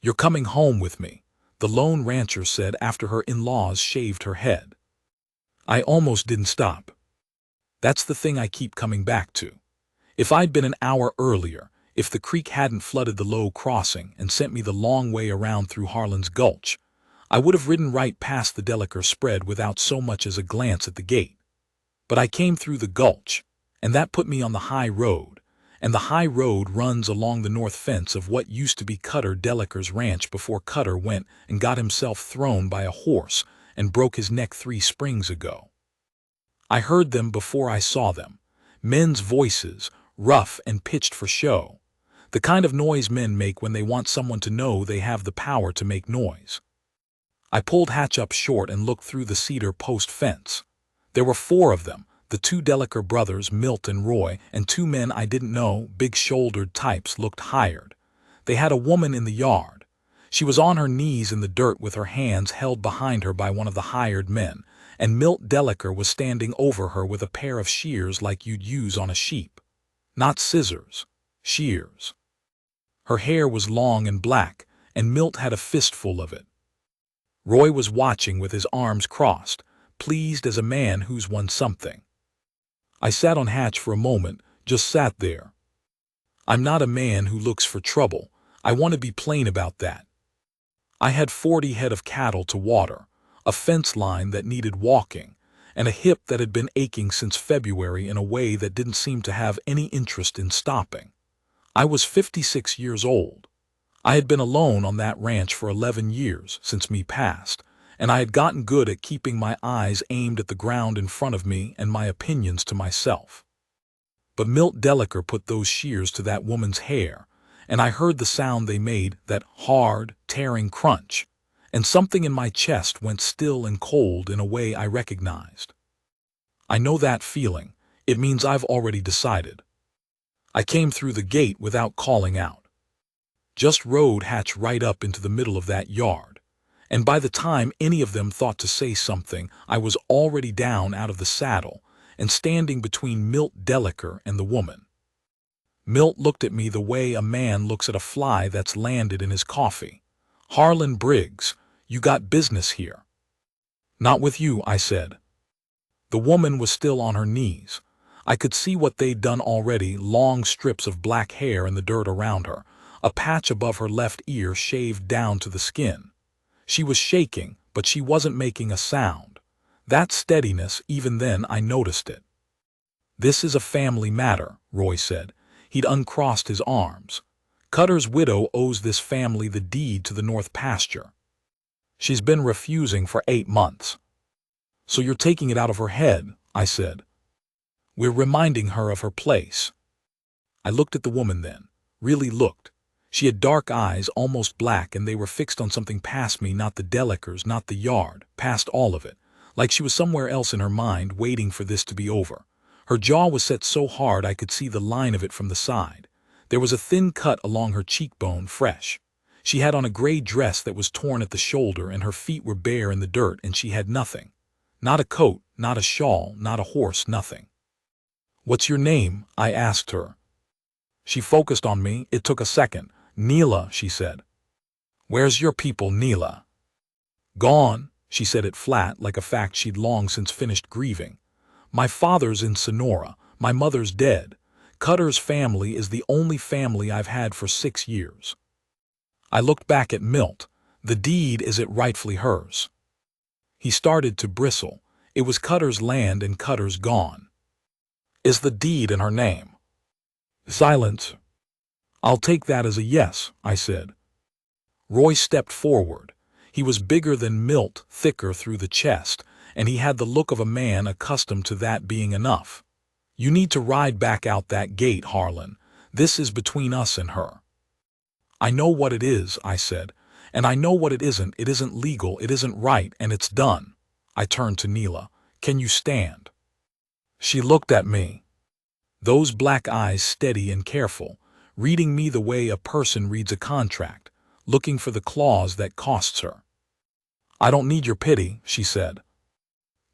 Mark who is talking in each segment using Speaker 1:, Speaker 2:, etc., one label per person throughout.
Speaker 1: "You're coming home with me," the lone rancher said after her in-laws shaved her head. I almost didn't stop. That's the thing I keep coming back to. If I'd been an hour earlier, if the creek hadn't flooded the low crossing and sent me the long way around through Harlan's Gulch, I would have ridden right past the Delacour spread without so much as a glance at the gate. But I came through the gulch, and that put me on the high road, and the high road runs along the north fence of what used to be Cutter Delacour's ranch before Cutter went and got himself thrown by a horse and broke his neck 3 springs ago. I heard them before I saw them, men's voices, rough and pitched for show, the kind of noise men make when they want someone to know they have the power to make noise. I pulled Hatch up short and looked through the cedar post fence. There were 4 of them, the 2 Delacour brothers, Milt and Roy, and 2 men I didn't know, big-shouldered types, looked hired. They had a woman in the yard. She was on her knees in the dirt with her hands held behind her by one of the hired men, and Milt Delacour was standing over her with a pair of shears like you'd use on a sheep. Not scissors, shears. Her hair was long and black, and Milt had a fistful of it. Roy was watching with his arms crossed, pleased as a man who's won something. I sat on Hatch for a moment, just sat there. I'm not a man who looks for trouble. I want to be plain about that. I had 40 head of cattle to water, a fence line that needed walking, and a hip that had been aching since February in a way that didn't seem to have any interest in stopping. I was 56 years old. I had been alone on that ranch for 11 years since me passed, and I had gotten good at keeping my eyes aimed at the ground in front of me and my opinions to myself. But Milt Delacour put those shears to that woman's hair, and I heard the sound they made, that hard, tearing crunch, and something in my chest went still and cold in a way I recognized. I know that feeling. It means I've already decided. I came through the gate without calling out. Just rode Hatch right up into the middle of that yard, and by the time any of them thought to say something, I was already down out of the saddle and standing between Milt Delacour and the woman. Milt looked at me the way a man looks at a fly that's landed in his coffee. "Harlan Briggs, you got business here." "Not with you," I said. The woman was still on her knees. I could see what they'd done already, long strips of black hair in the dirt around her, a patch above her left ear shaved down to the skin. She was shaking, but she wasn't making a sound. That steadiness, even then I noticed it. "This is a family matter," Roy said. He'd uncrossed his arms. "Cutter's widow owes this family the deed to the north pasture. She's been refusing for 8 months. "So you're taking it out of her head," I said. "We're reminding her of her place." I looked at the woman then, really looked. She had dark eyes, almost black, and they were fixed on something past me, not the Delacours, not the yard, past all of it, like she was somewhere else in her mind, waiting for this to be over. Her jaw was set so hard I could see the line of it from the side. There was a thin cut along her cheekbone, fresh. She had on a gray dress that was torn at the shoulder, and her feet were bare in the dirt, and she had nothing. Not a coat, not a shawl, not a horse, nothing. "What's your name?" I asked her. She focused on me. It took a second. "Neela," she said. "Where's your people, Neela?" "Gone," she said it flat, like a fact she'd long since finished grieving. "My father's in Sonora. My mother's dead. Cutter's family is the only family I've had for 6 years." I looked back at Milt. "The deed, is it rightfully hers?" He started to bristle. "It was Cutter's land and Cutter's gone." "Is the deed in her name?" Silence. "I'll take that as a yes," I said. Roy stepped forward. He was bigger than Milt, thicker through the chest, and he had the look of a man accustomed to that being enough. "You need to ride back out that gate, Harlan. This is between us and her." "I know what it is," I said, "and I know what it isn't. It isn't legal, it isn't right, and it's done." I turned to Neela. "Can you stand?" She looked at me. Those black eyes steady and careful, reading me the way a person reads a contract, looking for the clause that costs her. "I don't need your pity," she said.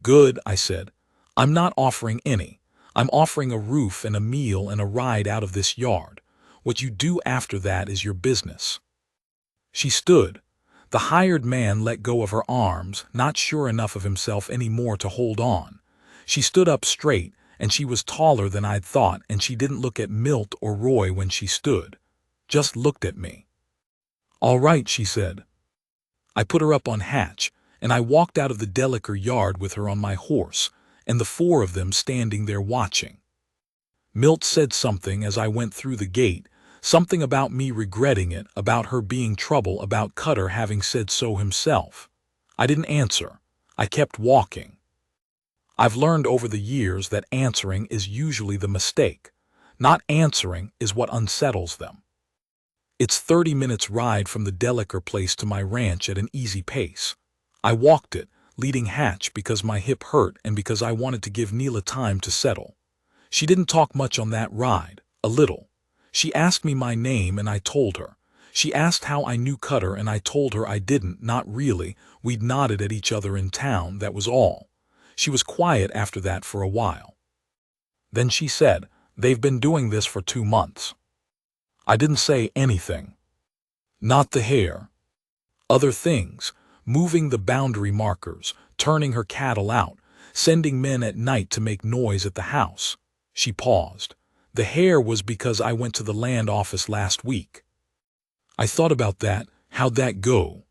Speaker 1: "Good," I said. "I'm not offering any. I'm offering a roof and a meal and a ride out of this yard. What you do after that is your business." She stood. The hired man let go of her arms, not sure enough of himself anymore to hold on. She stood up straight, and she was taller than I'd thought, and she didn't look at Milt or Roy when she stood. Just looked at me. "All right," she said. I put her up on hatch, and I walked out of the Deliker yard with her on my horse, and the four of them standing there watching. Milt said something as I went through the gate, something about me regretting it, about her being trouble, about Cutter having said so himself. I didn't answer. I kept walking. I've learned over the years that answering is usually the mistake. Not answering is what unsettles them. It's 30 minutes ride from the Deliker place to my ranch at an easy pace. I walked it, leading Hatch, because my hip hurt and because I wanted to give Neela time to settle. She didn't talk much on that ride, a little. She asked me my name and I told her. She asked how I knew Cutter and I told her I didn't, not really. We'd nodded at each other in town, that was all. She was quiet after that for a while. Then she said, "They've been doing this for 2 months." I didn't say anything. Not the hair. Other things, moving the boundary markers, turning her cattle out, sending men at night to make noise at the house. She paused. The hair was because I went to the land office last week. I thought about that. How'd that go?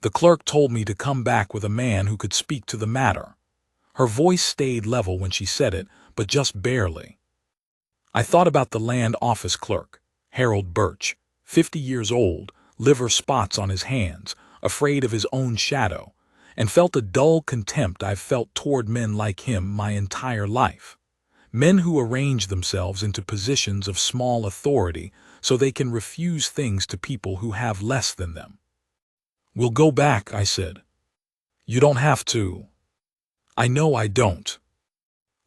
Speaker 1: The clerk told me to come back with a man who could speak to the matter. Her voice stayed level when she said it, but just barely. I thought about the land office clerk, Harold Birch, 50 years old, liver spots on his hands, afraid of his own shadow, and felt a dull contempt I've felt toward men like him my entire life. Men who arrange themselves into positions of small authority so they can refuse things to people who have less than them. "We'll go back," I said. "You don't have to." "I know I don't."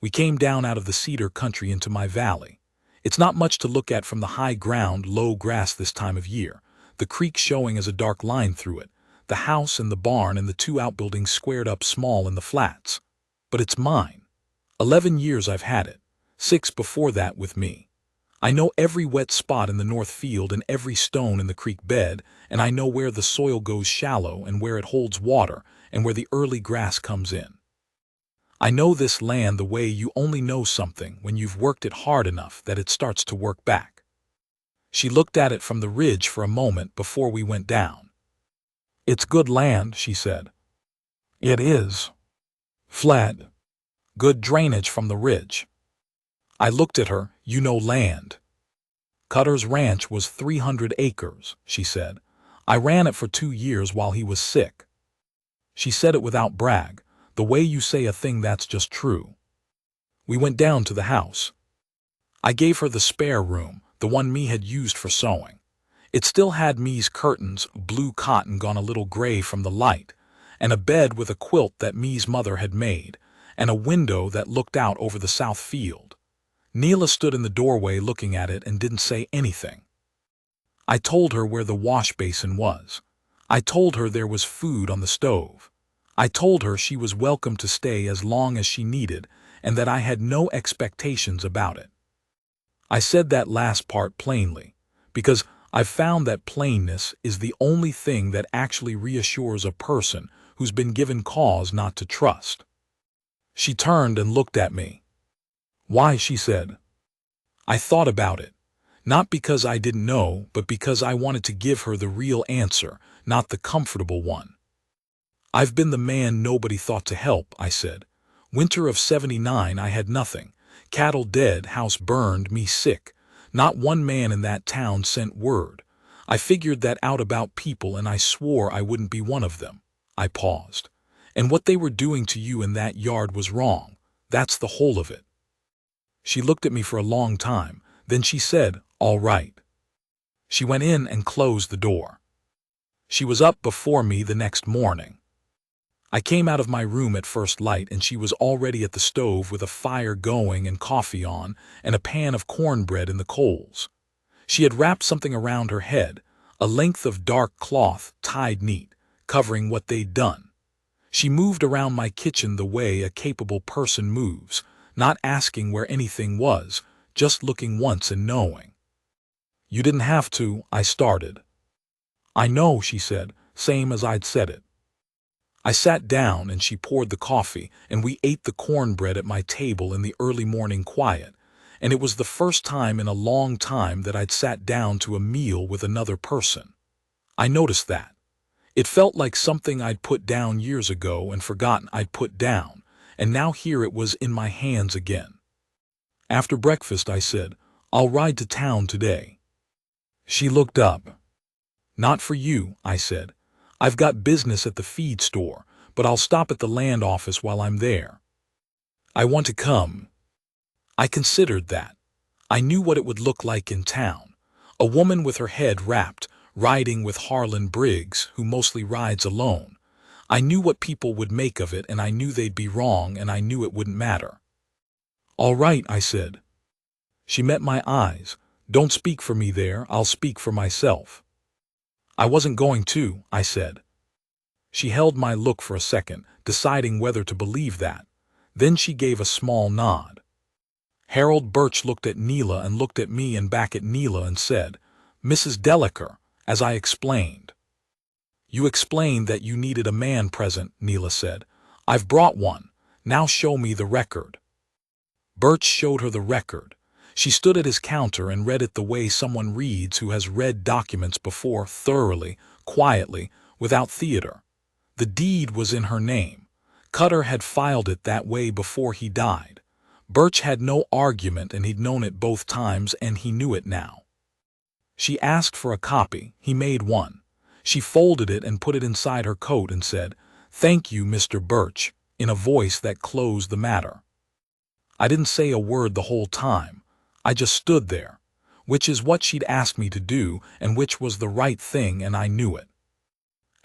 Speaker 1: We came down out of the cedar country into my valley. It's not much to look at from the high ground, low grass this time of year, the creek showing as a dark line through it, the house and the barn and the 2 outbuildings squared up small in the flats. But it's mine. 11 years I've had it, 6 before that with me. I know every wet spot in the north field and every stone in the creek bed, and I know where the soil goes shallow and where it holds water and where the early grass comes in. I know this land the way you only know something when you've worked it hard enough that it starts to work back. She looked at it from the ridge for a moment before we went down. "It's good land," she said. "It is. Flat. Good drainage from the ridge." I looked at her. "You know land." "Cutter's ranch was 300 acres, she said. "I ran it for 2 years while he was sick." She said it without brag, the way you say a thing that's just true. We went down to the house. I gave her the spare room, the one me had used for sewing. It still had me's curtains, blue cotton gone a little gray from the light, and a bed with a quilt that me's mother had made, and a window that looked out over the south field. Neela stood in the doorway looking at it and didn't say anything. I told her where the wash basin was. I told her there was food on the stove. I told her she was welcome to stay as long as she needed and that I had no expectations about it. I said that last part plainly, because I've found that plainness is the only thing that actually reassures a person who's been given cause not to trust. She turned and looked at me. "Why?" she said. I thought about it, not because I didn't know, but because I wanted to give her the real answer, not the comfortable one. "I've been the man nobody thought to help," I said. "Winter of '79 I had nothing. Cattle dead, house burned, me sick. Not one man in that town sent word. I figured that out about people and I swore I wouldn't be one of them." I paused. "And what they were doing to you in that yard was wrong. That's the whole of it." She looked at me for a long time, then she said, "All right." She went in and closed the door. She was up before me the next morning. I came out of my room at first light and she was already at the stove with a fire going and coffee on and a pan of cornbread in the coals. She had wrapped something around her head, a length of dark cloth tied neat, covering what they'd done. She moved around my kitchen the way a capable person moves, not asking where anything was, just looking once and knowing. "You didn't have to," I started. I know, she said, same as I'd said it. I sat down and she poured the coffee, and we ate the cornbread at my table in the early morning quiet, and it was the first time in a long time that I'd sat down to a meal with another person. I noticed that. It felt like something I'd put down years ago and forgotten I'd put down, and now here it was in my hands again. After breakfast, I said, I'll ride to town today. She looked up. Not for you, I said. I've got business at the feed store, but I'll stop at the land office while I'm there. I want to come. I considered that. I knew what it would look like in town. A woman with her head wrapped, riding with Harlan Briggs, who mostly rides alone. I knew what people would make of it, and I knew they'd be wrong, and I knew it wouldn't matter. All right, I said. She met my eyes. Don't speak for me there, I'll speak for myself. I wasn't going to, I said. She held my look for a second, deciding whether to believe that. Then she gave a small nod. Harold Birch looked at Neela and looked at me and back at Neela and said, Mrs. Delacour, as I explained. You explained that you needed a man present, Neela said. I've brought one. Now show me the record. Birch showed her the record. She stood at his counter and read it the way someone reads who has read documents before, thoroughly, quietly, without theater. The deed was in her name. Cutter had filed it that way before he died. Birch had no argument, and he'd known it both times, and he knew it now. She asked for a copy. He made one. She folded it and put it inside her coat and said, Thank you, Mr. Birch, in a voice that closed the matter. I didn't say a word the whole time. I just stood there, which is what she'd asked me to do and which was the right thing, and I knew it.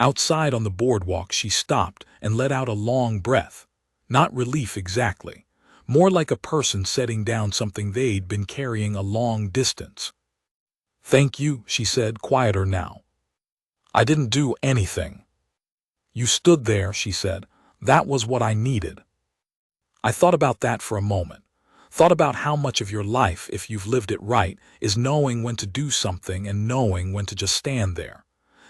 Speaker 1: Outside on the boardwalk she stopped and let out a long breath. Not relief exactly, more like a person setting down something they'd been carrying a long distance. Thank you, she said, quieter now. I didn't do anything. You stood there, she said. That was what I needed. I thought about that for a moment. Thought about how much of your life, if you've lived it right, is knowing when to do something and knowing when to just stand there.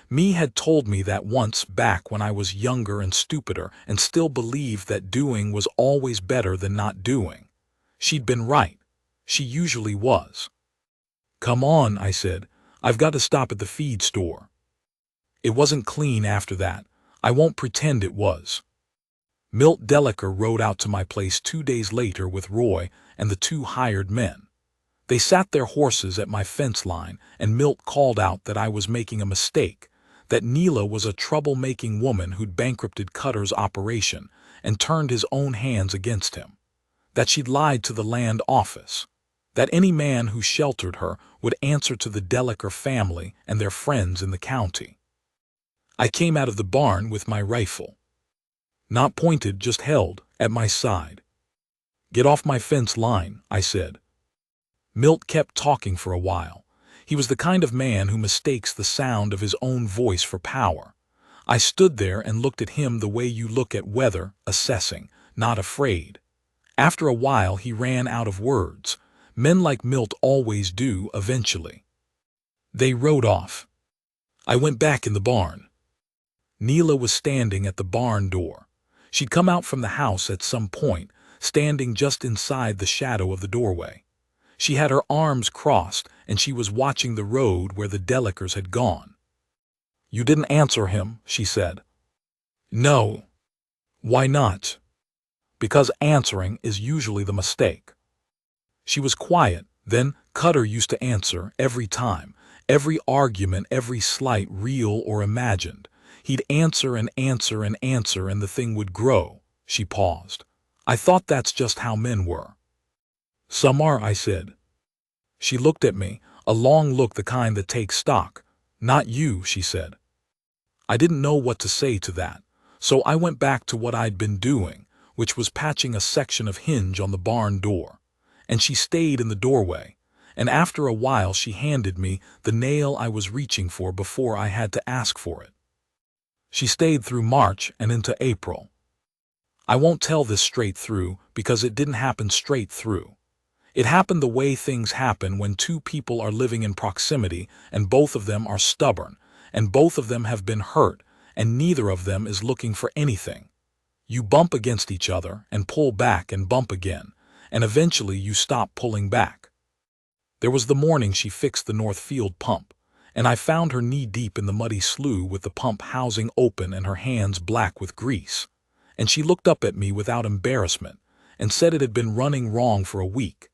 Speaker 1: Me had told me that once back when I was younger and stupider and still believed that doing was always better than not doing. She'd been right. She usually was. Come on, I said. I've got to stop at the feed store. It wasn't clean after that. I won't pretend it was. Milt Delacour rode out to my place 2 days later with Roy and the 2 hired men. They sat their horses at my fence line, and Milt called out that I was making a mistake, that Neela was a trouble-making woman who'd bankrupted Cutter's operation and turned his own hands against him, that she'd lied to the land office, that any man who sheltered her would answer to the Delacour family and their friends in the county. I came out of the barn with my rifle. Not pointed, just held, at my side. Get off my fence line, I said. Milt kept talking for a while. He was the kind of man who mistakes the sound of his own voice for power. I stood there and looked at him the way you look at weather, assessing, not afraid. After a while he ran out of words. Men like Milt always do eventually. They rode off. I went back in the barn. Neela was standing at the barn door. She'd come out from the house at some point, standing just inside the shadow of the doorway. She had her arms crossed, and she was watching the road where the Delacours had gone. You didn't answer him, she said. No. Why not? Because answering is usually the mistake. She was quiet. Then Cutter used to answer every time, every argument, every slight, real or imagined. He'd answer and answer and answer, and the thing would grow. She paused. I thought that's just how men were. Some are, I said. She looked at me, a long look, the kind that takes stock. Not you, she said. I didn't know what to say to that, so I went back to what I'd been doing, which was patching a section of hinge on the barn door. And she stayed in the doorway, and after a while she handed me the nail I was reaching for before I had to ask for it. She stayed through March and into April. I won't tell this straight through because it didn't happen straight through. It happened the way things happen when 2 people are living in proximity and both of them are stubborn, and both of them have been hurt, and neither of them is looking for anything. You bump against each other and pull back and bump again, and eventually you stop pulling back. There was the morning she fixed the North Field pump, and I found her knee-deep in the muddy slough with the pump housing open and her hands black with grease. And she looked up at me without embarrassment and said it had been running wrong for a week.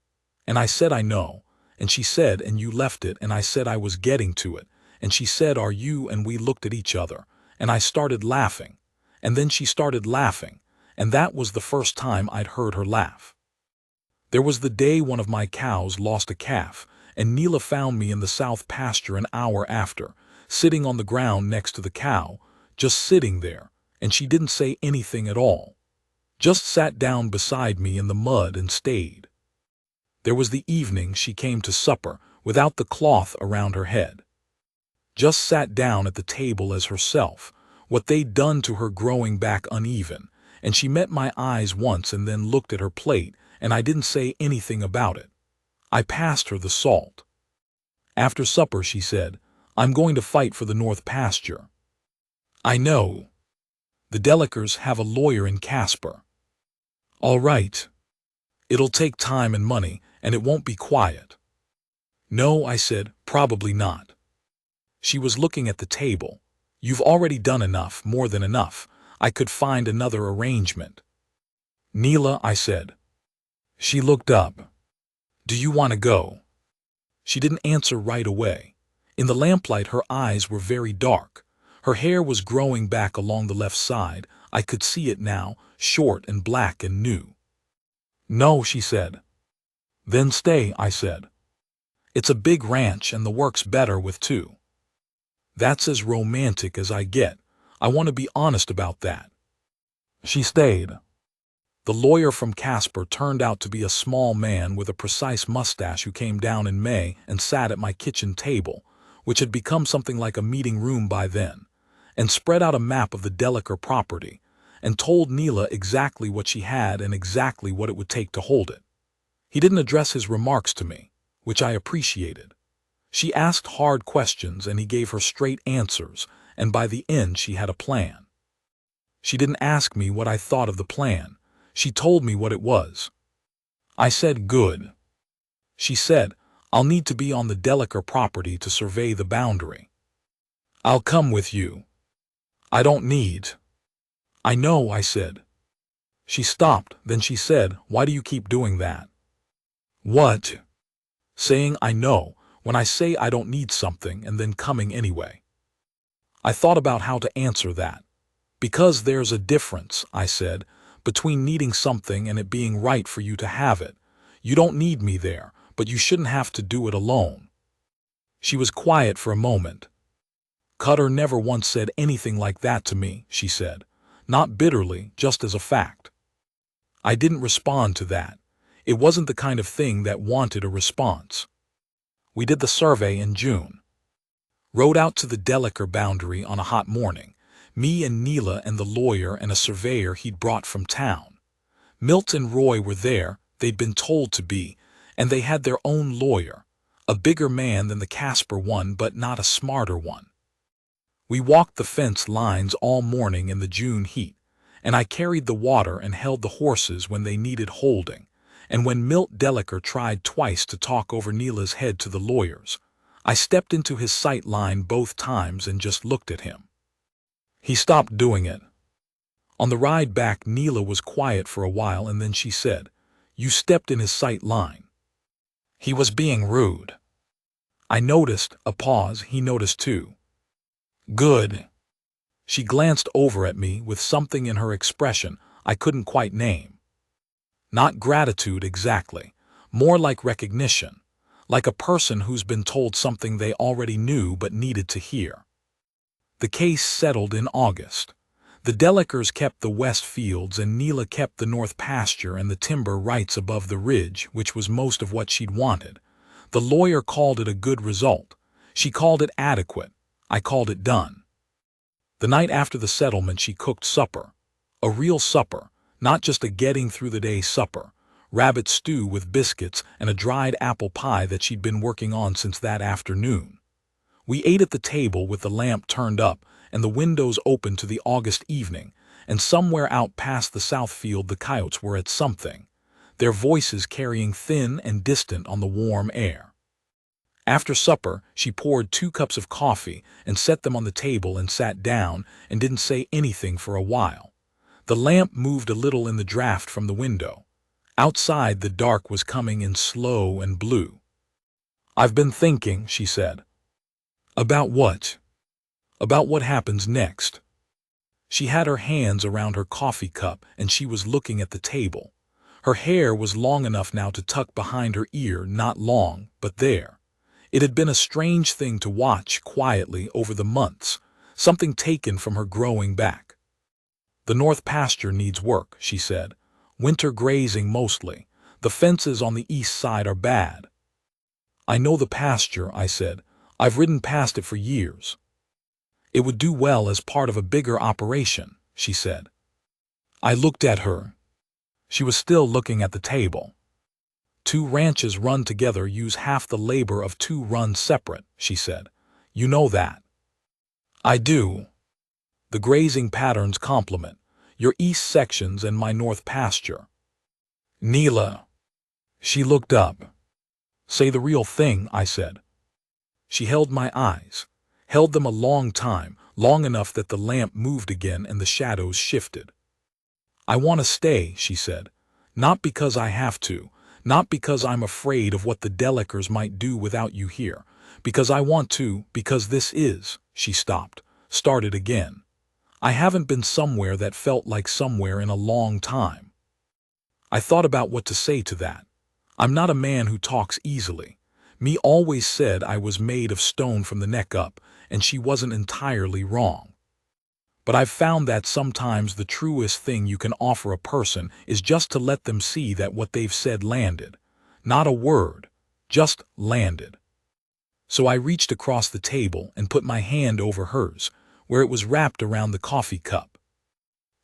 Speaker 1: And I said, I know. And she said, and you left it, and I said I was getting to it. And she said, are you? And we looked at each other, and I started laughing. And then she started laughing, and that was the first time I'd heard her laugh. There was the day one of my cows lost a calf, and Neela found me in the south pasture an hour after, sitting on the ground next to the cow, just sitting there, and she didn't say anything at all. Just sat down beside me in the mud and stayed. There was the evening she came to supper, without the cloth around her head. Just sat down at the table as herself, what they'd done to her growing back uneven, and she met my eyes once and then looked at her plate, and I didn't say anything about it. I passed her the salt. After supper she said, I'm going to fight for the North Pasture. I know. The Delikers have a lawyer in Casper. All right. It'll take time and money, and it won't be quiet. No, I said, probably not. She was looking at the table. You've already done enough, more than enough. I could find another arrangement. Neela, I said. She looked up. Do you want to go? She didn't answer right away. In the lamplight her eyes were very dark. Her hair was growing back along the left side. I could see it now, short and black and new. No, she said. Then stay, I said. It's a big ranch and the work's better with two. That's as romantic as I get. I want to be honest about that. She stayed. The lawyer from Casper turned out to be a small man with a precise mustache who came down in May and sat at my kitchen table, which had become something like a meeting room by then, and spread out a map of the Deliker property, and told Neela exactly what she had and exactly what it would take to hold it. He didn't address his remarks to me, which I appreciated. She asked hard questions and he gave her straight answers, and by the end she had a plan. She didn't ask me what I thought of the plan. She told me what it was. I said, good. She said, I'll need to be on the Deliker property to survey the boundary. I'll come with you. I don't need. I know, I said. She stopped, then she said, why do you keep doing that? What? Saying I know, when I say I don't need something and then coming anyway. I thought about how to answer that. Because there's a difference, I said, between needing something and it being right for you to have it. You don't need me there, but you shouldn't have to do it alone. She was quiet for a moment. Cutter never once said anything like that to me, she said. Not bitterly, just as a fact. I didn't respond to that. It wasn't the kind of thing that wanted a response. We did the survey in June. Rode out to the Deliker boundary on a hot morning. Me and Neela and the lawyer and a surveyor he'd brought from town. Milt and Roy were there, they'd been told to be, and they had their own lawyer, a bigger man than the Casper one but not a smarter one. We walked the fence lines all morning in the June heat, and I carried the water and held the horses when they needed holding, and when Milt Deliker tried twice to talk over Neela's head to the lawyers, I stepped into his sight line both times and just looked at him. He stopped doing it. On the ride back, Neela was quiet for a while and then she said, you stepped in his sight line. He was being rude. I noticed, a pause, he noticed too. Good. She glanced over at me with something in her expression I couldn't quite name. Not gratitude exactly, more like recognition, like a person who's been told something they already knew but needed to hear. The case settled in August. The Delikers kept the west fields and Neela kept the north pasture and the timber rights above the ridge, which was most of what she'd wanted. The lawyer called it a good result. She called it adequate. I called it done. The night after the settlement she cooked supper. A real supper, not just a getting-through-the-day supper. Rabbit stew with biscuits and a dried apple pie that she'd been working on since that afternoon. We ate at the table with the lamp turned up and the windows open to the August evening, and somewhere out past the south field the coyotes were at something, their voices carrying thin and distant on the warm air. After supper, she poured 2 cups of coffee and set them on the table and sat down and didn't say anything for a while. The lamp moved a little in the draft from the window. Outside, the dark was coming in slow and blue. "I've been thinking," she said. "About what?" "About what happens next." She had her hands around her coffee cup and she was looking at the table. Her hair was long enough now to tuck behind her ear, not long, but there. It had been a strange thing to watch quietly over the months, something taken from her growing back. "The north pasture needs work," she said. "Winter grazing mostly. The fences on the east side are bad." "I know the pasture," I said. "I've ridden past it for years." "It would do well as part of a bigger operation," she said. I looked at her. She was still looking at the table. "2 ranches run together use half the labor of 2 run separate," she said. "You know that." "I do. The grazing patterns complement your east sections and my north pasture." "Neela." She looked up. "Say the real thing," I said. She held my eyes, held them a long time, long enough that the lamp moved again and the shadows shifted. "I want to stay," she said. "Not because I have to, not because I'm afraid of what the Delikers might do without you here, because I want to, because this is," she stopped, started again. "I haven't been somewhere that felt like somewhere in a long time." I thought about what to say to that. I'm not a man who talks easily. Me always said I was made of stone from the neck up, and she wasn't entirely wrong. But I've found that sometimes the truest thing you can offer a person is just to let them see that what they've said landed. Not a word, just landed. So I reached across the table and put my hand over hers, where it was wrapped around the coffee cup.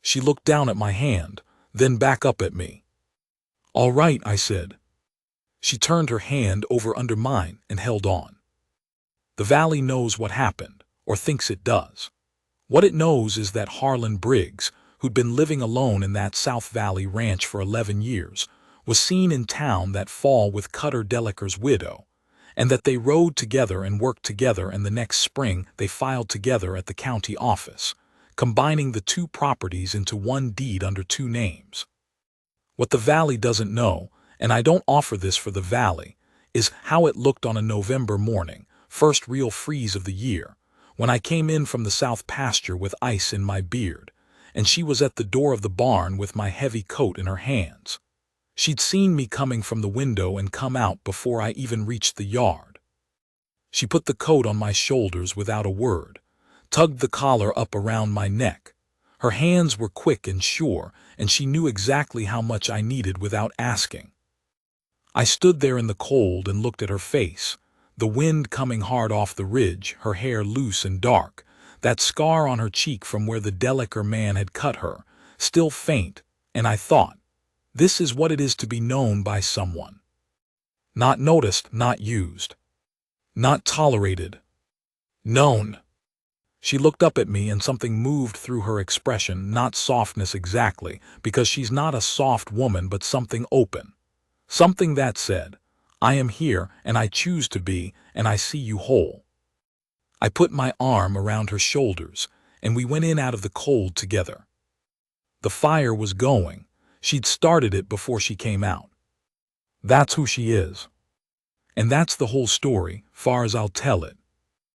Speaker 1: She looked down at my hand, then back up at me. "All right," I said. She turned her hand over under mine and held on. The valley knows what happened, or thinks it does. What it knows is that Harlan Briggs, who'd been living alone in that South Valley ranch for 11 years, was seen in town that fall with Cutter Deliker's widow, and that they rode together and worked together, and the next spring they filed together at the county office, combining the 2 properties into 1 deed under 2 names. What the valley doesn't know, and I don't offer this for the valley, is how it looked on a November morning, first real freeze of the year, when I came in from the south pasture with ice in my beard, and she was at the door of the barn with my heavy coat in her hands. She'd seen me coming from the window and come out before I even reached the yard. She put the coat on my shoulders without a word, tugged the collar up around my neck. Her hands were quick and sure, and she knew exactly how much I needed without asking. I stood there in the cold and looked at her face, the wind coming hard off the ridge, her hair loose and dark, that scar on her cheek from where the Deliker man had cut her, still faint, and I thought, this is what it is to be known by someone. Not noticed, not used. Not tolerated. Known. She looked up at me and something moved through her expression, not softness exactly, because she's not a soft woman, but something open. Something that said, I am here and I choose to be, and I see you whole. I put my arm around her shoulders and we went in out of the cold together. The fire was going. She'd started it before she came out. That's who she is. And that's the whole story, far as I'll tell it.